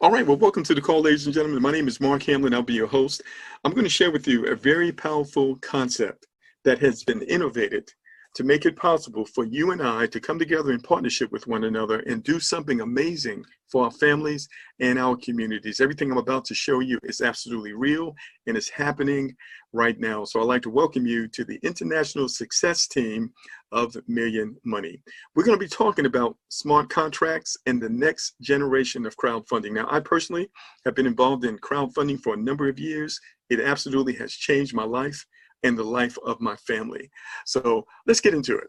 All right, well, welcome to the call, ladies and gentlemen. My name is Mark Hamlin. I'll be your host. I'm going to share with you a very powerful concept that has been innovated to make it possible for you and I to come together in partnership with one another and do something amazing for our families and our communities. Everything I'm about to show you is absolutely real and is happening right now. So I'd like to welcome you to the international success team of Million Money. We're going to be talking about smart contracts and the next generation of crowdfunding. Now, I personally have been involved in crowdfunding for a number of years. It absolutely has changed my life and the life of my family. So let's get into it.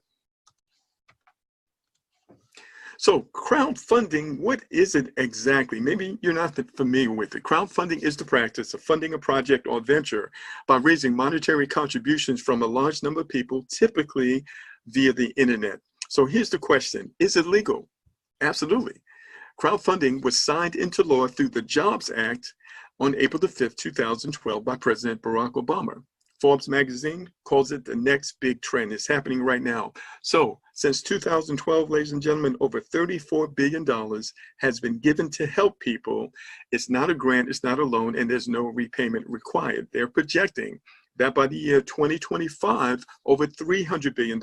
So crowdfunding, what is it exactly? Maybe you're not familiar with it. Crowdfunding is the practice of funding a project or venture by raising monetary contributions from a large number of people, typically via the internet. So here's the question: is it legal? Absolutely. Crowdfunding was signed into law through the Jobs Act on April the 5th, 2012 by President Barack Obama. Forbes magazine calls it the next big trend. It's happening right now. So since 2012, ladies and gentlemen, over $34 billion has been given to help people. It's not a grant, it's not a loan, and there's no repayment required. They're projecting that by the year 2025, over $300 billion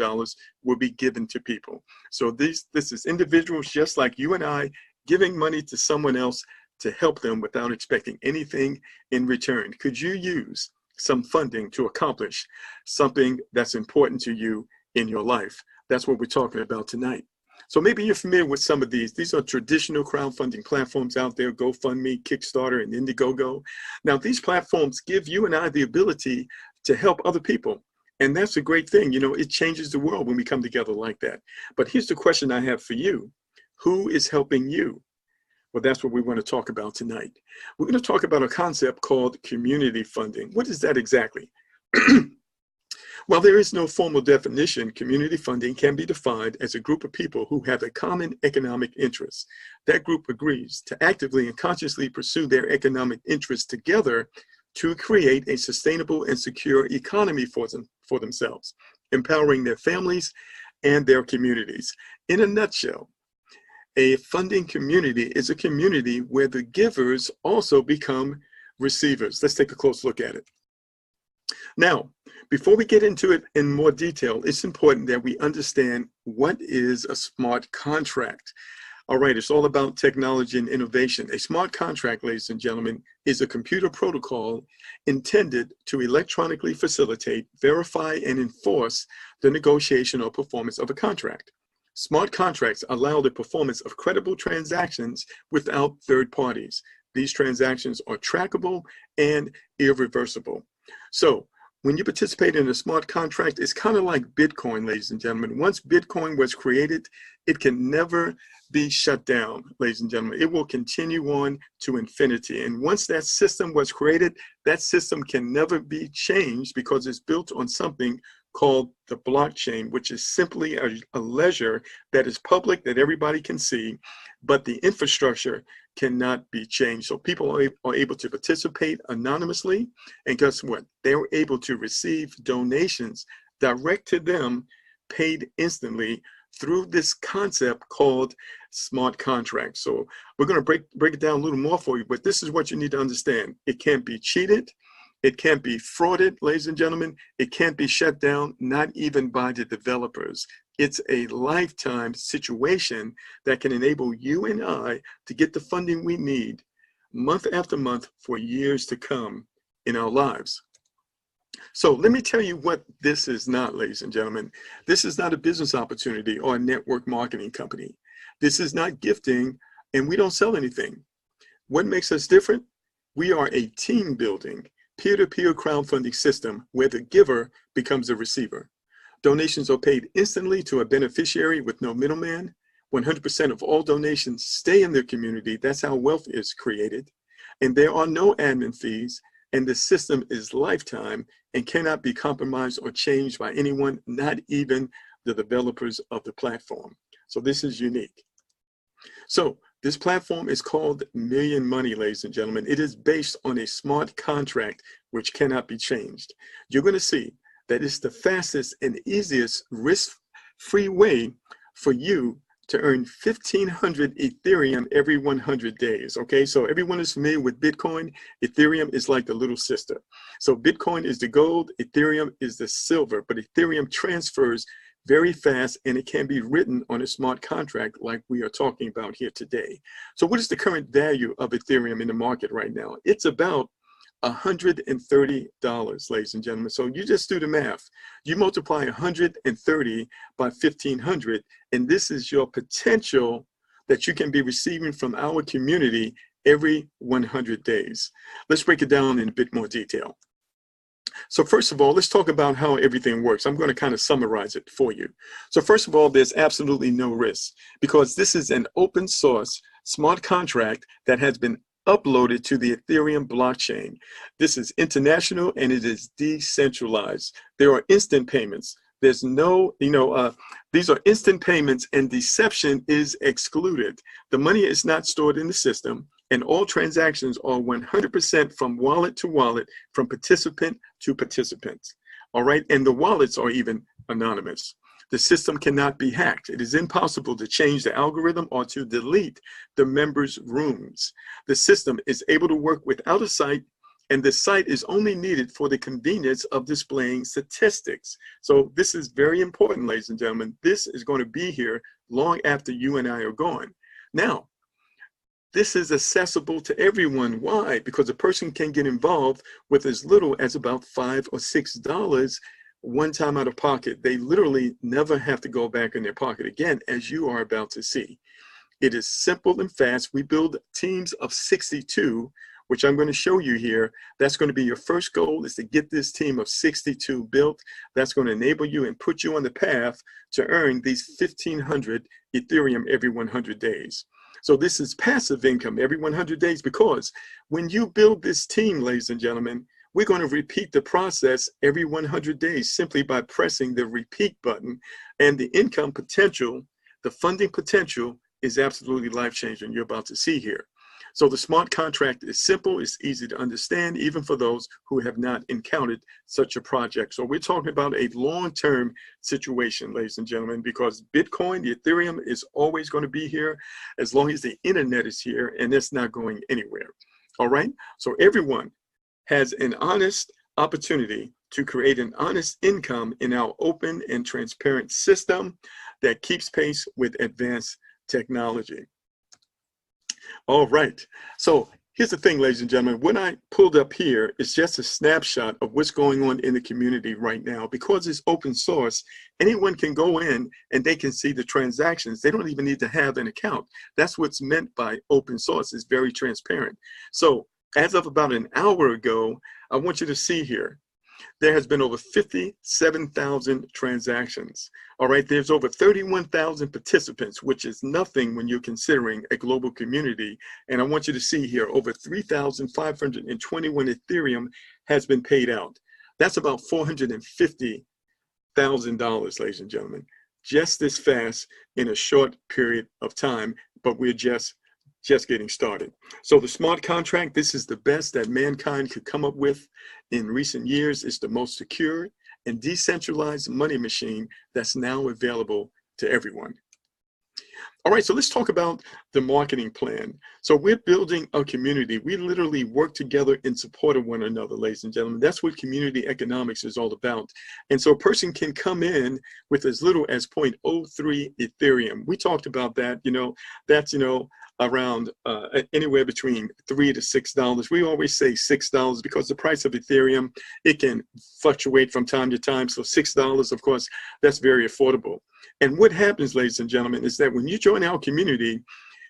will be given to people. So this is individuals just like you and I giving money to someone else to help them without expecting anything in return. Could you use some funding to accomplish something that's important to you in your life? That's what we're talking about tonight. So maybe you're familiar with some of these. These are traditional crowdfunding platforms out there: GoFundMe, Kickstarter, and Indiegogo. Now, these platforms give you and I the ability to help other people. And that's a great thing. You know, it changes the world when we come together like that. But here's the question I have for you: who is helping you? Well, that's what we want to talk about tonight. We're going to talk about a concept called community funding. What is that exactly? While there is no formal definition, community funding can be defined as a group of people who have a common economic interest. That group agrees to actively and consciously pursue their economic interests together to create a sustainable and secure economy for themselves, empowering their families and their communities. In a nutshell, a funding community is a community where the givers also become receivers. Let's take a close look at it. Now, before we get into it in more detail, it's important that we understand what is a smart contract. All right, it's all about technology and innovation. A smart contract, ladies and gentlemen, is a computer protocol intended to electronically facilitate, verify, and enforce the negotiation or performance of a contract. Smart contracts allow the performance of credible transactions without third parties. These transactions are trackable and irreversible. So when you participate in a smart contract, it's kind of like Bitcoin, ladies and gentlemen. Once Bitcoin was created, it can never be shut down, ladies and gentlemen. It will continue on to infinity. And once that system was created, that system can never be changed because it's built on something called the blockchain, which is simply a ledger that is public, that everybody can see, but the infrastructure cannot be changed. So people are able to participate anonymously, and guess what? They're able to receive donations direct to them, paid instantly through this concept called smart contracts. So we're going to break it down a little more for you, but this is what you need to understand. It can't be cheated. It can't be frauded, ladies and gentlemen. It can't be shut down, not even by the developers. It's a lifetime situation that can enable you and I to get the funding we need month after month for years to come in our lives. So let me tell you what this is not, ladies and gentlemen. This is not a business opportunity or a network marketing company. This is not gifting, and we don't sell anything. What makes us different? We are a team building, peer-to-peer crowdfunding system where the giver becomes the receiver. Donations are paid instantly to a beneficiary with no middleman. 100% of all donations stay in their community. That's how wealth is created. And there are no admin fees, and the system is lifetime and cannot be compromised or changed by anyone, not even the developers of the platform. So this is unique. So this platform is called Million Money, ladies and gentlemen. It is based on a smart contract which cannot be changed. You're going to see that it's the fastest and easiest risk-free way for you to earn 1,500 Ethereum every 100 days. Okay, so everyone is familiar with Bitcoin. Ethereum is like the little sister. So Bitcoin is the gold, Ethereum is the silver, but Ethereum transfers very fast and it can be written on a smart contract like we are talking about here today. So what is the current value of Ethereum in the market right now? It's about $130, ladies and gentlemen. So you just do the math. You multiply 130 by 1,500, and this is your potential that you can be receiving from our community every 100 days. Let's break it down in a bit more detail. So first of all, let's talk about how everything works. I'm going to kind of summarize it for you. So first of all, there's absolutely no risk because this is an open source smart contract that has been uploaded to the Ethereum blockchain. This is international and it is decentralized. There are instant payments. There's no, these are instant payments and deception is excluded. The money is not stored in the system and all transactions are 100% from wallet to wallet, from participant to participant. All right, and the wallets are even anonymous. The system cannot be hacked. It is impossible to change the algorithm or to delete the members' rooms. The system is able to work without a site, and the site is only needed for the convenience of displaying statistics. So this is very important, ladies and gentlemen. This is going to be here long after you and I are gone. Now, this is accessible to everyone. Why? Because a person can get involved with as little as about $5 or $6 one time out of pocket. They literally never have to go back in their pocket again, as you are about to see. It is simple and fast. We build teams of 62, which I'm going to show you here. That's going to be your first goal, is to get this team of 62 built. That's going to enable you and put you on the path to earn these 1,500 Ethereum every 100 days. So this is passive income every 100 days, because when you build this team, ladies and gentlemen, we're going to repeat the process every 100 days simply by pressing the repeat button. And the income potential, the funding potential, is absolutely life-changing. You're about to see here. So the smart contract is simple, it's easy to understand, even for those who have not encountered such a project. So we're talking about a long-term situation, ladies and gentlemen, because Bitcoin, the Ethereum, is always going to be here as long as the internet is here, and it's not going anywhere. All right, so everyone has an honest opportunity to create an honest income in our open and transparent system that keeps pace with advanced technology. All right, so here's the thing, ladies and gentlemen. What I pulled up here is just a snapshot of what's going on in the community right now. Because it's open source, anyone can go in and they can see the transactions. They don't even need to have an account. That's what's meant by open source. It's very transparent. So as of about an hour ago, I want you to see here, there has been over 57,000 transactions. All right, there's over 31,000 participants, which is nothing when you're considering a global community. And I want you to see here, over 3,521 Ethereum has been paid out. That's about $450,000, ladies and gentlemen, just this fast in a short period of time, but we're just getting started. So the smart contract, this is the best that mankind could come up with in recent years. It's the most secure and decentralized money machine that's now available to everyone. All right, so let's talk about the marketing plan. So we're building a community. We literally work together in support of one another, ladies and gentlemen. That's what community economics is all about. And so a person can come in with as little as 0.03 Ethereum. We talked about that, that's, around anywhere between $3 to $6. We always say $6 because the price of Ethereum, it can fluctuate from time to time. So $6, of course, that's very affordable. And what happens, ladies and gentlemen, is that when you join our community,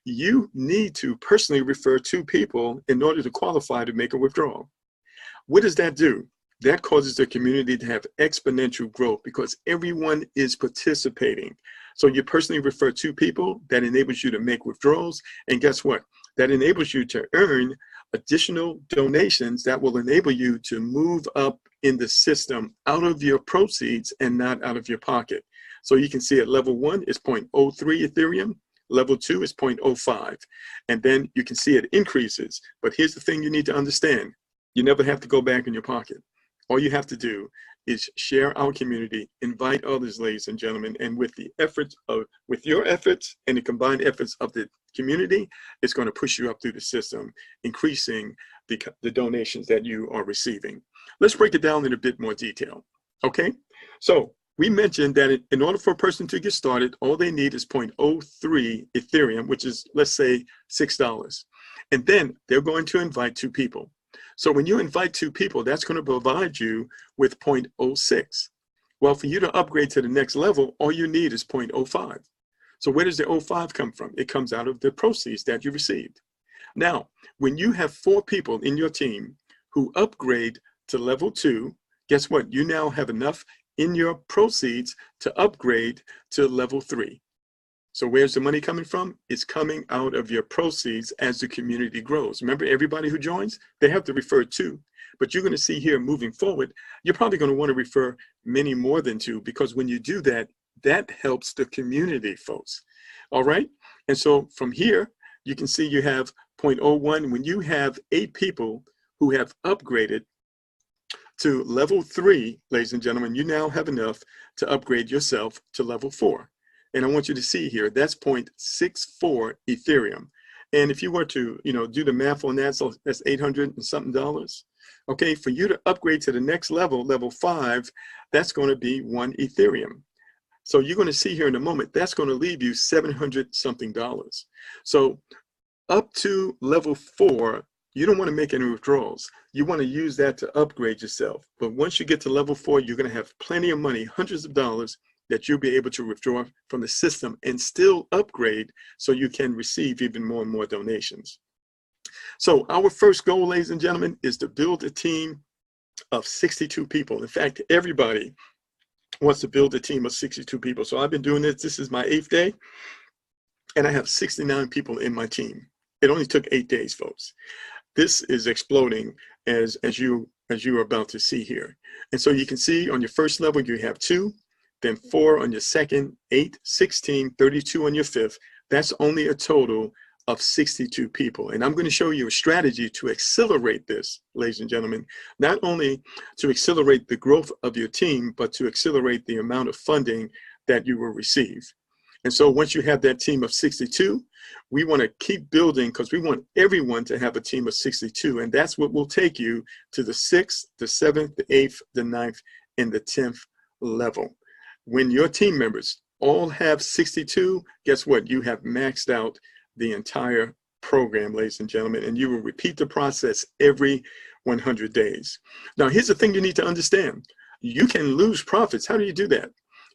you need to personally refer 2 people in order to qualify to make a withdrawal. What does that do? That causes the community to have exponential growth because everyone is participating. So you personally refer 2 people, that enables you to make withdrawals. And guess what? That enables you to earn additional donations that will enable you to move up in the system out of your proceeds and not out of your pocket. So you can see at level 1 is 0.03 Ethereum. Level 2 is 0.05. And then you can see it increases. But here's the thing you need to understand. You never have to go back in your pocket. All you have to do is share our community, invite others, ladies and gentlemen, and with your efforts and the combined efforts of the community, it's going to push you up through the system, increasing the donations that you are receiving. Let's break it down in a bit more detail. Okay, so we mentioned that in order for a person to get started, all they need is 0.03 Ethereum, which is, let's say, $6. And then they're going to invite 2 people. So when you invite 2 people, that's going to provide you with 0.06. Well, for you to upgrade to the next level, all you need is 0.05. So where does the 0.05 come from? It comes out of the proceeds that you received. Now, when you have 4 people in your team who upgrade to level 2, guess what? You now have enough in your proceeds to upgrade to level 3. So where's the money coming from? It's coming out of your proceeds as the community grows. Remember, everybody who joins, they have to refer 2. But you're going to see here moving forward, you're probably going to want to refer many more than 2, because when you do that, that helps the community, folks. All right? And so from here, you can see you have 0.01. When you have 8 people who have upgraded to level 3, ladies and gentlemen, you now have enough to upgrade yourself to level 4. And I want you to see here, that's 0.64 Ethereum. And if you were to, do the math on that, so that's $800 and something. Okay, for you to upgrade to the next level, level 5, that's going to be 1 Ethereum. So you're going to see here in a moment, that's going to leave you $700 something. So up to level 4, you don't want to make any withdrawals. You want to use that to upgrade yourself. But once you get to level 4, you're going to have plenty of money, hundreds of dollars, that you'll be able to withdraw from the system and still upgrade so you can receive even more and more donations. So our first goal, ladies and gentlemen, is to build a team of 62 people. In fact, everybody wants to build a team of 62 people. So I've been doing this. This is my 8th day, and I have 69 people in my team. It only took 8 days, folks. This is exploding as you are about to see here. And so you can see on your first level, you have 2, then 4 on your second, 8, 16, 32 on your 5th. That's only a total of 62 people. And I'm going to show you a strategy to accelerate this, ladies and gentlemen, not only to accelerate the growth of your team, but to accelerate the amount of funding that you will receive. And so once you have that team of 62, we want to keep building, because we want everyone to have a team of 62. And that's what will take you to the 6th, the 7th, the 8th, the 9th, and the 10th level. When your team members all have 62, guess what? You have maxed out the entire program, ladies and gentlemen, and you will repeat the process every 100 days. Now, here's the thing you need to understand. You can lose profits. How do you do that?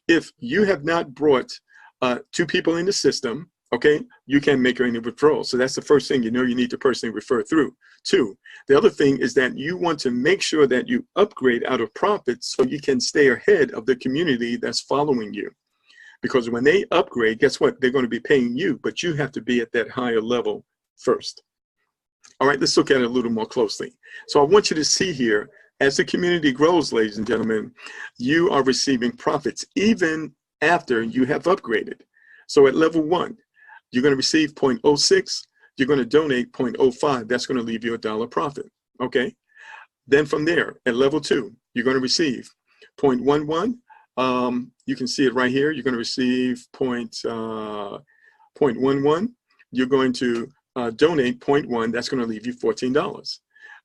If you have not brought 2 people in the system, okay, you can't make any withdrawals. So that's the first thing you need to personally refer through. 2, the other thing is that you want to make sure that you upgrade out of profits so you can stay ahead of the community that's following you. Because when they upgrade, guess what? They're going to be paying you, but you have to be at that higher level first. All right, let's look at it a little more closely. So I want you to see here, as the community grows, ladies and gentlemen, you are receiving profits even after you have upgraded. So at level 1, you're going to receive 0.06. You're going to donate 0.05. That's going to leave you $1 profit. Okay. Then from there, at level 2, you're going to receive 0.11. You can see it right here. You're going to receive 0.11. You're going to donate 0.1. That's going to leave you $14.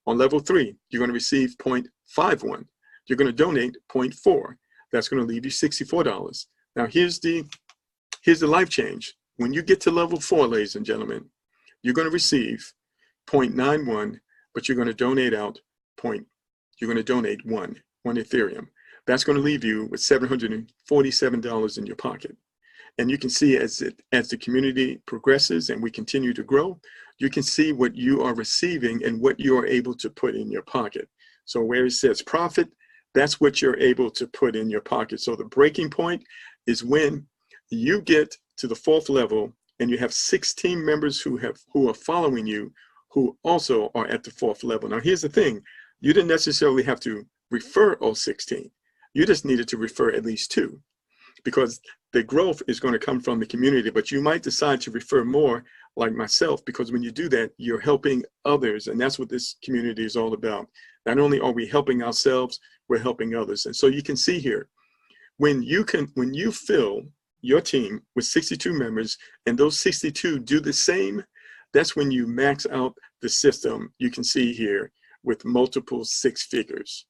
On level 3, you're going to receive 0.51. You're going to donate 0.4. That's going to leave you $64. Now here's the life change. When you get to level 4, ladies and gentlemen, you're going to receive 0.91, but you're going to donate out you're going to donate one Ethereum. That's going to leave you with $747 in your pocket. And you can see as the community progresses and we continue to grow, you can see what you are receiving and what you are able to put in your pocket. So where it says profit, that's what you're able to put in your pocket. So the breaking point is when you get to the 4th level and you have 16 members who are following you, who also are at the 4th level. Now here's the thing, you didn't necessarily have to refer all 16. You just needed to refer at least 2, because the growth is going to come from the community, but you might decide to refer more like myself, because when you do that, you're helping others. And that's what this community is all about. Not only are we helping ourselves, we're helping others. And so you can see here, when you fill your team with 62 members and those 62 do the same, that's when you max out the system. You can see here with multiple 6 figures.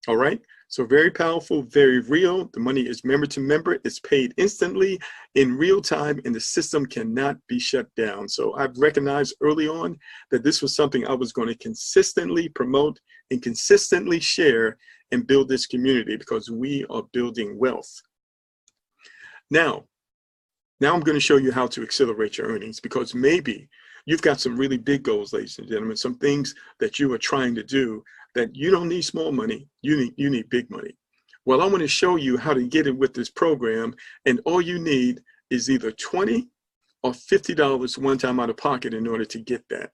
All right. So very powerful, very real. The money is member to member. It's paid instantly in real time, and the system cannot be shut down. So I've recognized early on that this was something I was going to consistently promote and consistently share and build this community, because we are building wealth. Now I'm going to show you how to accelerate your earnings, because maybe you've got some really big goals, ladies and gentlemen, some things that you are trying to do that you don't need small money, you need big money. Well, I want to show you how to get it with this program, and all you need is either $20 or $50 one time out of pocket in order to get that.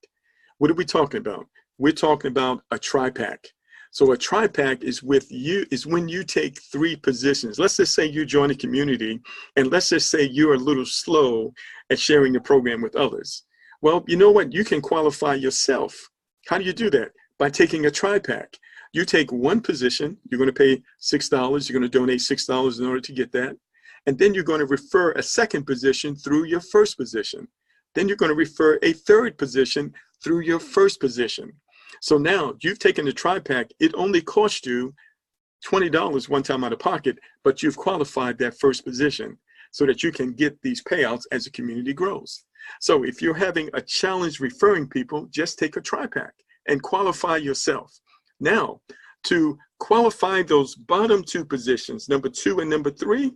What are we talking about? We're talking about a tri-pack. So a tri-pack is when you take 3 positions. Let's just say you join a community, and let's just say you're a little slow at sharing the program with others. Well, you know what? You can qualify yourself. How do you do that? By taking a tri-pack. You take one position, you're going to pay $6, you're going to donate $6 in order to get that. And then you're going to refer a second position through your first position. Then you're going to refer a third position through your first position. So now you've taken the tri-pack. It only cost you $20 one time out of pocket, but you've qualified that first position so that you can get these payouts as the community grows. So if you're having a challenge referring people, just take a tri-pack and qualify yourself. Now, to qualify those bottom 2 positions, number 2 and number 3,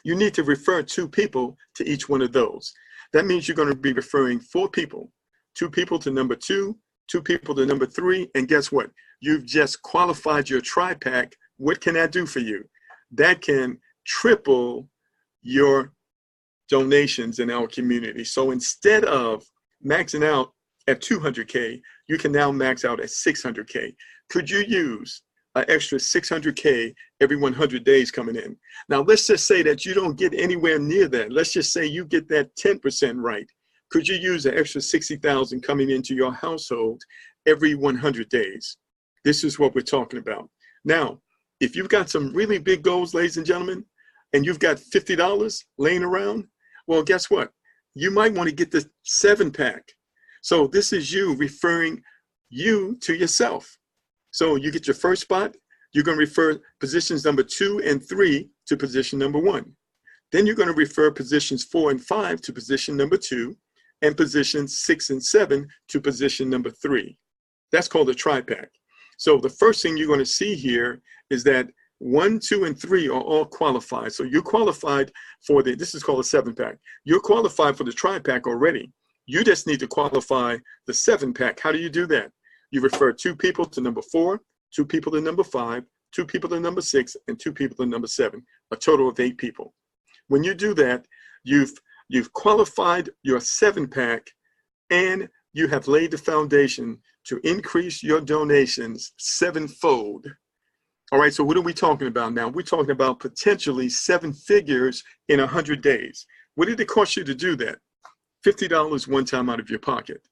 you need to refer 2 people to each one of those. That means you're going to be referring 4 people, 2 people to number 2, 2 people to number 3, and guess what? You've just qualified your tri-pack. What can that do for you? That can triple your donations in our community. So instead of maxing out at 200K, you can now max out at 600K. Could you use an extra 600K every 100 days coming in? Now, let's just say that you don't get anywhere near that. Let's just say you get that 10% right. Could you use an extra 60,000 coming into your household every 100 days? This is what we're talking about. Now, if you've got some really big goals, ladies and gentlemen, and you've got $50 laying around, well, guess what? You might want to get the 7-pack. So this is you referring you to yourself. So you get your first spot, you're going to refer positions number 2 and 3 to position number 1. Then you're going to refer positions 4 and 5 to position number 2, and positions 6 and 7 to position number 3. That's called a tri-pack. So the first thing you're going to see here is that 1, 2, and 3 are all qualified. So you're qualified for this is called a 7-pack. You're qualified for the tri-pack already. You just need to qualify the 7-pack. How do you do that? You refer 2 people to number 4, 2 people to number 5, 2 people to number 6, and 2 people to number 7, a total of 8 people. When you do that, you've qualified your 7-pack, and you have laid the foundation to increase your donations 7-fold. All right, so what are we talking about now? We're talking about potentially 7 figures in 100 days. What did it cost you to do that? $50 one time out of your pocket.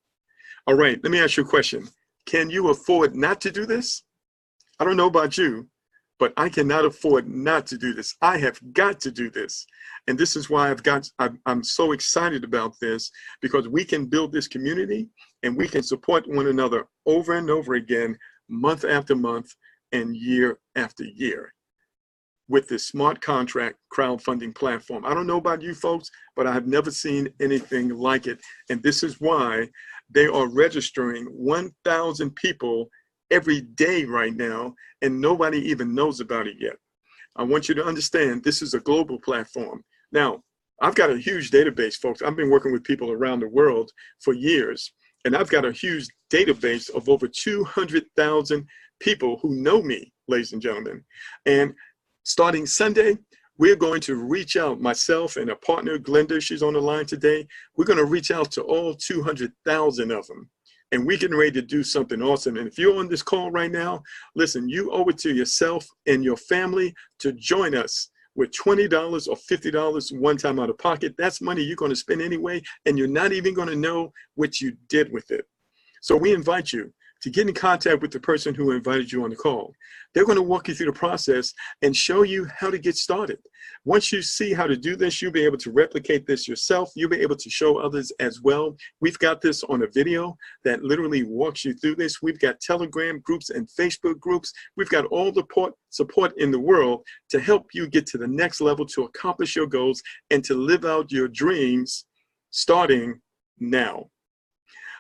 All right, let me ask you a question. Can you afford not to do this? I don't know about you, but I cannot afford not to do this. I have got to do this. And this is why I'm so excited about this, because we can build this community and we can support one another over and over again, month after month and year after year, with this smart contract crowdfunding platform. I don't know about you folks, but I have never seen anything like it. And this is why they are registering 1,000 people every day right now, and nobody even knows about it yet. I want you to understand this is a global platform. Now, I've got a huge database, folks. I've been working with people around the world for years, and I've got a huge database of over 200,000 people who know me, ladies and gentlemen. And starting Sunday, we're going to reach out, myself and a partner, Glenda, she's on the line today. We're going to reach out to all 200,000 of them. And we're getting ready to do something awesome. And if you're on this call right now, listen, you owe it to yourself and your family to join us with $20 or $50 one time out of pocket. That's money you're going to spend anyway, and you're not even going to know what you did with it. So we invite you to get in contact with the person who invited you on the call. They're going to walk you through the process and show you how to get started. Once you see how to do this, you'll be able to replicate this yourself. You'll be able to show others as well. We've got this on a video that literally walks you through this. We've got Telegram groups and Facebook groups. We've got all the support in the world to help you get to the next level, to accomplish your goals, and to live out your dreams starting now.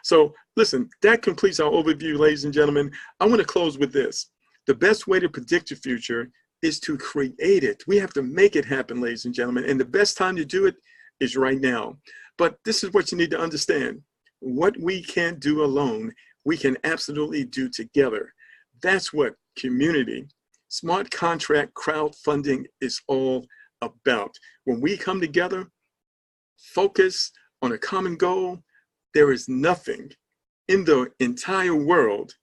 So listen, that completes our overview, ladies and gentlemen. I want to close with this. The best way to predict your future is to create it. We have to make it happen, ladies and gentlemen. And the best time to do it is right now. But this is what you need to understand. What we can't do alone, we can absolutely do together. That's what community, smart contract crowdfunding is all about. When we come together, focus on a common goal, there is nothing in the entire world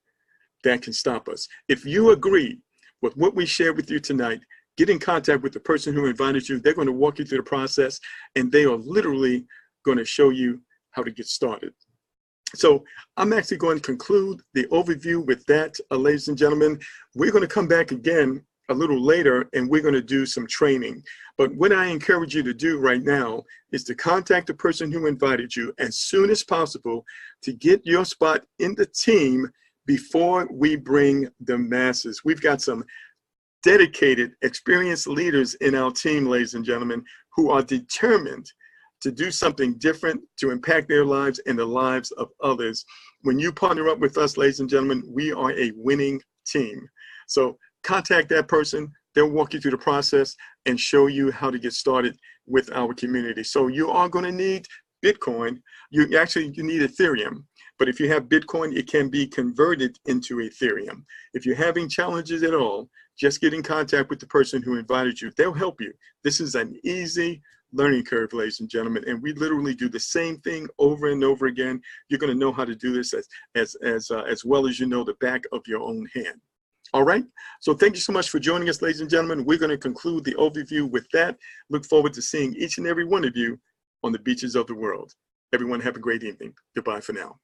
that can stop us. If you agree with what we shared with you tonight, get in contact with the person who invited you. They're going to walk you through the process, and they are literally going to show you how to get started. So I'm actually going to conclude the overview with that, ladies and gentlemen. We're going to come back again a little later, and we're going to do some training. But what I encourage you to do right now is to contact the person who invited you as soon as possible to get your spot in the team before we bring the masses. We've got some dedicated, experienced leaders in our team, ladies and gentlemen, who are determined to do something different, to impact their lives and the lives of others. When you partner up with us, ladies and gentlemen, we are a winning team. So contact that person. They'll walk you through the process and show you how to get started with our community. So you are going to need Bitcoin. You need Ethereum. But if you have Bitcoin, it can be converted into Ethereum. If you're having challenges at all, just get in contact with the person who invited you. They'll help you. This is an easy learning curve, ladies and gentlemen, and we literally do the same thing over and over again. You're going to know how to do this as well as you know the back of your own hand. All right, so thank you so much for joining us, ladies and gentlemen. We're going to conclude the overview with that. Look forward to seeing each and every one of you on the beaches of the world. Everyone have a great evening. Goodbye for now.